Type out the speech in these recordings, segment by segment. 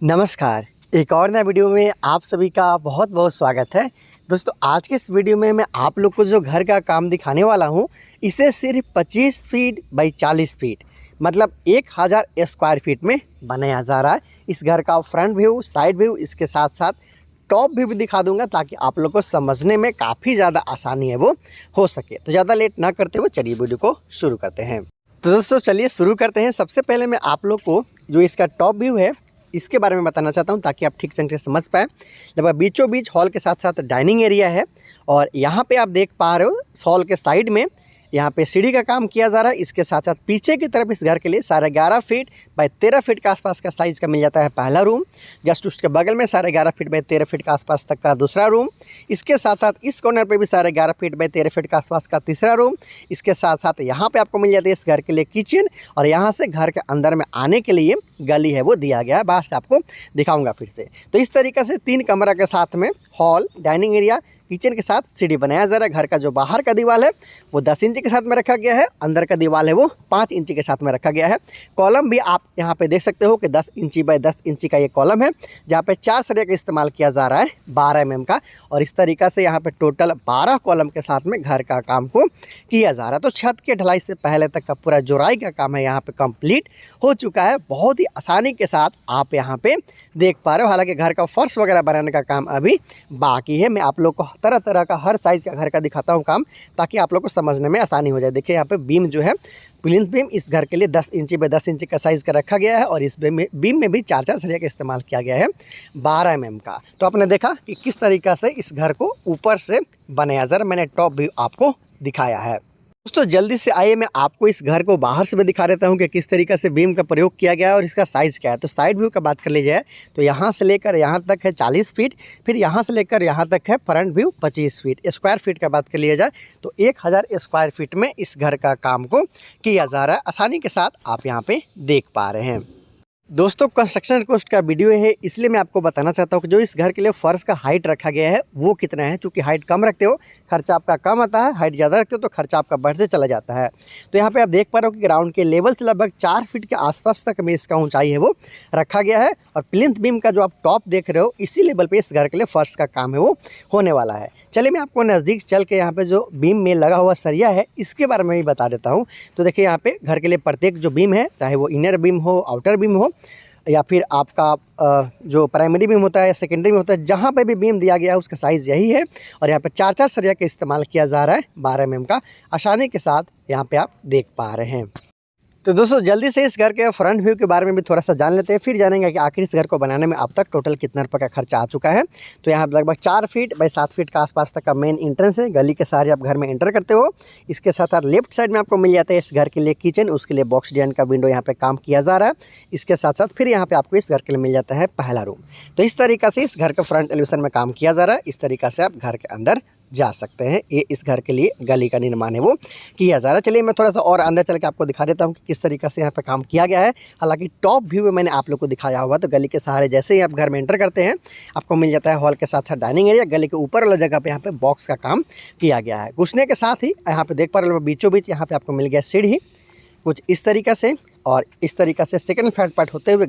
नमस्कार। एक और नए वीडियो में आप सभी का बहुत बहुत स्वागत है। दोस्तों, आज के इस वीडियो में मैं आप लोग को जो घर का काम दिखाने वाला हूं, इसे सिर्फ 25 फीट बाई 40 फीट मतलब 1000 स्क्वायर फीट में बनाया जा रहा है। इस घर का फ्रंट व्यू, साइड व्यू, इसके साथ साथ टॉप व्यू भी दिखा दूंगा ताकि आप लोग को समझने में काफ़ी ज़्यादा आसानी है वो हो सके। तो ज़्यादा लेट ना करते हुए चलिए वीडियो को शुरू करते हैं। तो दोस्तों चलिए शुरू करते हैं। सबसे पहले मैं आप लोग को जो इसका टॉप व्यू है इसके बारे में बताना चाहता हूं ताकि आप ठीक से समझ पाएँ। लगभग बीचों बीच हॉल के साथ साथ डाइनिंग एरिया है और यहाँ पे आप देख पा रहे हो हॉल के साइड में यहाँ पे सीढ़ी का काम किया जा रहा है। इसके साथ साथ पीछे की तरफ इस घर के लिए 11.5 फीट बाई 13 फीट के आसपास का साइज़ का मिल जाता है पहला रूम। जस्ट उसके बगल में 11.5 फीट बाई 13 फीट के आसपास तक का दूसरा रूम। इसके साथ साथ इस कॉर्नर पे भी 11.5 फीट बाई 13 फीट के आसपास का तीसरा रूम। इसके साथ साथ यहाँ पे आपको मिल जाती है इस घर के लिए किचन और यहाँ से घर के अंदर में आने के लिए गली है वो दिया गया है। बाहर से आपको दिखाऊंगा फिर से। तो इस तरीके से 3 कमरा के साथ में हॉल, डाइनिंग एरिया, किचन के साथ सीढ़ी बनाया जा रहा है। घर का जो बाहर का दीवार है वो 10 इंच के साथ में रखा गया है, अंदर का दीवार है वो 5 इंच के साथ में रखा गया है। कॉलम भी आप यहाँ पे देख सकते हो कि 10 इंची बाई 10 इंची का ये कॉलम है जहाँ पे 4 सरिया का इस्तेमाल किया जा रहा है 12 mm का। और इस तरीक़ा से यहाँ पे टोटल 12 कॉलम के साथ में घर का काम को किया जा रहा है। तो छत के ढलाई से पहले तक का पूरा जोड़ाई का काम है यहाँ पे कंप्लीट हो चुका है। बहुत ही आसानी के साथ आप यहाँ पे देख पा रहे हो। हालांकि घर का फर्श वगैरह बनाने का काम अभी बाकी है। मैं आप लोग को तरह तरह का हर साइज़ का घर का दिखाता हूँ काम ताकि आप लोग को समझने में आसानी हो जाए। देखिए यहाँ पे बीम जो है प्लिंथ बीम इस घर के लिए 10 इंची बाई 10 इंची का साइज़ का रखा गया है और इस बीम में भी 4 सरिया का इस्तेमाल किया गया है 12 mm का। तो आपने देखा कि किस तरीक़ा से इस घर को ऊपर से बनाया जा रहा है। मैंने टॉप भी आपको दिखाया है। दोस्तों जल्दी से आइए मैं आपको इस घर को बाहर से भी दिखा देता हूँ कि किस तरीके से बीम का प्रयोग किया गया है और इसका साइज़ क्या है। तो साइड व्यू का बात कर ली जाए तो यहाँ से लेकर यहाँ तक है 40 फीट, फिर यहाँ से लेकर यहाँ तक है front view 25 feet. Square feet का बात कर लिया जाए तो 1000 स्क्वायर फीट में इस घर का काम को किया जा रहा है। आसानी के साथ आप यहाँ पे देख पा रहे हैं। दोस्तों कंस्ट्रक्शन कॉस्ट का वीडियो है इसलिए मैं आपको बताना चाहता हूँ कि जो इस घर के लिए फर्श का हाइट रखा गया है वो कितना है। चूँकि हाइट कम रखते हो खर्चा आपका कम आता है, हाइट ज़्यादा रखते हो तो खर्चा आपका बढ़ते चला जाता है। तो यहाँ पे आप देख पा रहे हो कि ग्राउंड के लेवल से लगभग 4 फीट के आसपास तक में इसका ऊंचाई है वो रखा गया है। और प्लिंथ बीम का जो आप टॉप देख रहे हो इसी लेवल पे इस घर के लिए फर्श का काम है वो होने वाला है। चलिए मैं आपको नज़दीक चल के यहाँ पे जो बीम में लगा हुआ सरिया है इसके बारे में भी बता देता हूँ। तो देखिए यहाँ पे घर के लिए प्रत्येक जो बीम है, चाहे वो इनर बीम हो, आउटर बीम हो या फिर आपका जो प्राइमरी बीम होता है या सेकेंडरी में होता है, जहाँ पे भी बीम दिया गया है उसका साइज़ यही है। और यहाँ पे 4 सरिया का इस्तेमाल किया जा रहा है 12 mm का। आसानी के साथ यहाँ पे आप देख पा रहे हैं। तो दोस्तों जल्दी से इस घर के फ्रंट व्यू के बारे में भी थोड़ा सा जान लेते हैं, फिर जानेंगे कि आखिर इस घर को बनाने में अब तक टोटल कितना रुपये का खर्चा आ चुका है। तो यहाँ लगभग 4 फीट बाई 7 फीट का आसपास तक का मेन एंट्रेंस है। गली के सहारे आप घर में एंटर करते हो। इसके साथ साथ लेफ्ट साइड में आपको मिल जाता है इस घर के लिए किचन, उसके लिए बॉक्स डिजाइन का विंडो यहाँ पे काम किया जा रहा है। इसके साथ साथ फिर यहाँ पे आपको इस घर के लिए मिल जाता है पहला रूम। तो इस तरीक़े से इस घर के फ्रंट एलिवेशन में काम किया जा रहा है। इस तरीक़े से आप घर के अंदर जा सकते हैं। ये इस घर के लिए गली का निर्माण है वो किया जा रहा है। चलिए मैं थोड़ा सा और अंदर चल के आपको दिखा देता हूँ कि किस तरीके से यहाँ पे काम किया गया है। हालांकि टॉप व्यू में मैंने आप लोग को दिखाया हुआ। तो गली के सहारे जैसे ही आप घर में एंटर करते हैं आपको मिल जाता है हॉल के साथ साथ डाइनिंग एरिया। गली के ऊपर वाला जगह पे यहाँ पे बॉक्स का काम किया गया है। घुसने के साथ ही यहाँ पे देख पा रहे हो बीचों बीच यहाँ पे आपको मिल गया सीढ़ी कुछ इस तरीक़े से। और इस तरीक़े से सेकेंड फ्लैट पार्ट होते हुए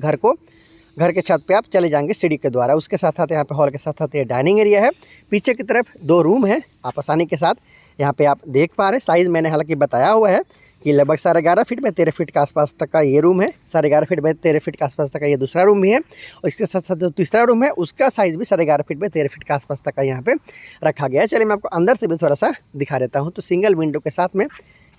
घर के छत पे आप चले जाएंगे सीढ़ी के द्वारा। उसके साथ साथ यहाँ पे हॉल के साथ साथ ये डाइनिंग एरिया है। पीछे की तरफ 2 रूम है। आप आसानी के साथ यहाँ पे आप देख पा रहे हैं। साइज़ मैंने हालांकि बताया हुआ है कि लगभग 11.5 फीट बाई 13 फीट के आसपास तक का ये रूम है। 11.5 फीट बाई 13 फीट के आसपास तक का ये दूसरा रूम भी है। और इसके साथ साथ जो तीसरा रूम है उसका साइज़ भी 11.5 फीट बाई 13 फीट के आसपास तक का यहाँ पे रखा गया है। चलिए मैं आपको अंदर से भी थोड़ा सा दिखा देता हूँ। तो सिंगल विंडो के साथ में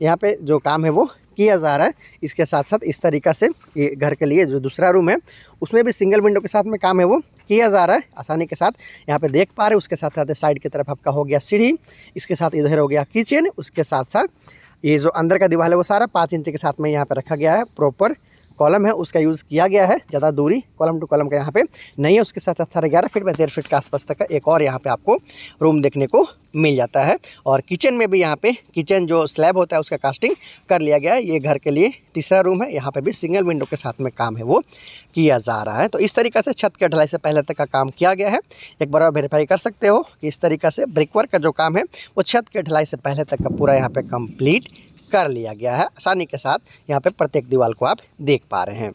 यहाँ पे जो काम है वो किया जा रहा है। इसके साथ साथ इस तरीक़ा से ये घर के लिए जो दूसरा रूम है उसमें भी सिंगल विंडो के साथ में काम है वो किया जा रहा है। आसानी के साथ यहाँ पे देख पा रहे हैं। उसके साथ साथ साइड की तरफ आपका हो गया सीढ़ी, इसके साथ इधर हो गया किचन। उसके साथ साथ ये जो अंदर का दीवार है वो सारा 5 इंच के साथ में यहाँ पे रखा गया है। प्रॉपर कॉलम है उसका यूज़ किया गया है। ज़्यादा दूरी कॉलम टू कॉलम का यहाँ पे नहीं है। उसके साथ साथ 11.5 फीट बाई 13 फीट के आसपास तक का एक और यहाँ पे आपको रूम देखने को मिल जाता है। और किचन में भी यहाँ पे किचन जो स्लैब होता है उसका कास्टिंग कर लिया गया है। ये घर के लिए तीसरा रूम है। यहाँ पे भी सिंगल विंडो के साथ में काम है वो किया जा रहा है। तो इस तरीक़े से छत के ढलाई से पहले तक का काम किया गया है। एक बार आप वेरीफाई कर सकते हो कि इस तरीक़े से ब्रिकवर्क का जो काम है वो छत के ढलाई से पहले तक का पूरा यहाँ पे कंप्लीट कर लिया गया है। आसानी के साथ यहाँ पे प्रत्येक दीवार को आप देख पा रहे हैं।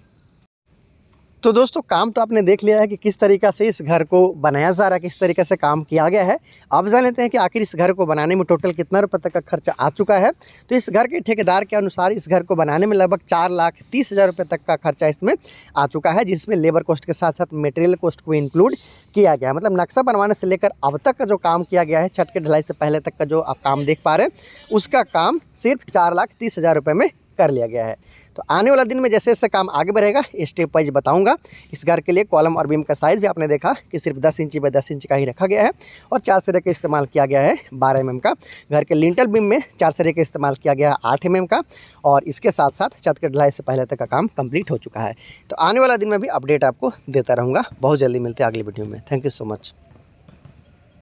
तो दोस्तों काम तो आपने देख लिया है कि किस तरीक़ा से इस घर को बनाया जा रहा है, किस तरीके से काम किया गया है। अब जान लेते हैं कि आखिर इस घर को बनाने में टोटल कितना रुपये तक का खर्चा आ चुका है। तो इस घर के ठेकेदार के अनुसार इस घर को बनाने में लगभग 4,30,000 रुपये तक का खर्चा इसमें आ चुका है, जिसमें लेबर कॉस्ट के साथ साथ मटेरियल कॉस्ट को इंक्लूड किया गया है। मतलब नक्शा बनवाने से लेकर अब तक का जो काम किया गया है, छत के ढलाई से पहले तक का जो आप काम देख पा रहे हैं, उसका काम सिर्फ 4,30,000 रुपये में कर लिया गया है। तो आने वाला दिन में जैसे जैसे काम आगे बढ़ेगा स्टेप वाइज बताऊंगा। इस घर के लिए कॉलम और बीम का साइज़ भी आपने देखा कि सिर्फ 10 इंची बाय 10 इंच का ही रखा गया है और 4 सिरे का इस्तेमाल किया गया है 12 mm का। घर के लिंटल बीम में 4 सिरे का इस्तेमाल किया गया है 8 mm का और इसके साथ साथ छत के ढलाई से पहले तक का काम कंप्लीट हो चुका है। तो आने वाला दिन में भी अपडेट आपको देता रहूँगा। बहुत जल्दी मिलते हैं अगली वीडियो में। Thank you so much.